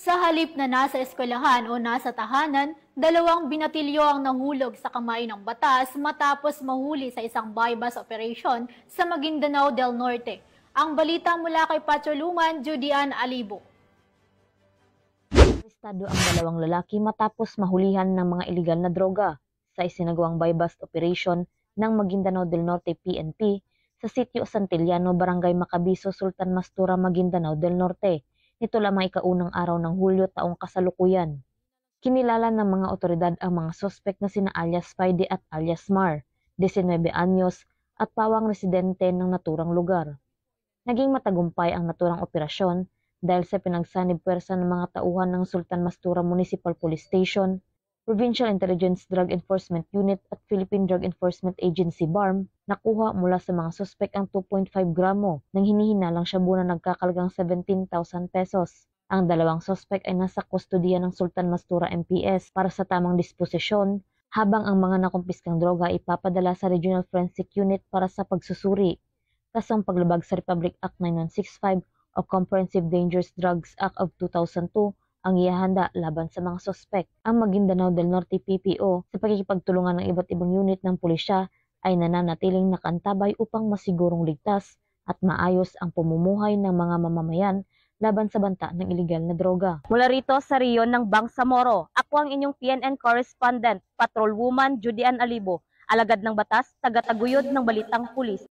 Sa halip na nasa eskwelahan o nasa tahanan, dalawang binatilyo ang nahulog sa kamay ng batas matapos mahuli sa isang bypass operation sa Maguindanao del Norte. Ang balita mula kay Patroluman, Judian Alibo. Arestado ang dalawang lalaki matapos mahulihan ng mga iligal na droga sa isinagawang bypass operation ng Maguindanao del Norte PNP sa sitio Santillano, Barangay Macabizo, Sultan Mastura, Maguindanao del Norte. Nito lamang ikaunang araw ng Hulyo taong kasalukuyan. Kinilala ng mga otoridad ang mga sospek na sina alias Spidey at alias Mar, 19 anyos at pawang residente ng naturang lugar. Naging matagumpay ang naturang operasyon dahil sa pinagsanib puwersa ng mga tauhan ng Sultan Mastura Municipal Police Station, Provincial Intelligence Drug Enforcement Unit at Philippine Drug Enforcement Agency BARM, nakuha mula sa mga suspek ang 2.5 gramo ng hinihinalang shabu na nagkakalagang 17,000 pesos. Ang dalawang suspek ay nasa kustodiya ng Sultan Mastura MPS para sa tamang disposisyon, habang ang mga nakumpiskang droga ipapadala sa Regional Forensic Unit para sa pagsusuri. Kasong paglabag sa Republic Act 9165 o Comprehensive Dangerous Drugs Act of 2002 ang ihahanda laban sa mga sospek. Ang Maguindanao del Norte PPO sa pakikipagtulungan ng iba't ibang unit ng pulisya ay nananatiling nakaantabay upang masigurong ligtas at maayos ang pamumuhay ng mga mamamayan laban sa banta ng iligal na droga. Mula rito sa riyon ng Bangsamoro, ako ang inyong PNN correspondent, Patrolwoman Judian Alibo, alagad ng batas, taga-taguyod ng Balitang Pulis.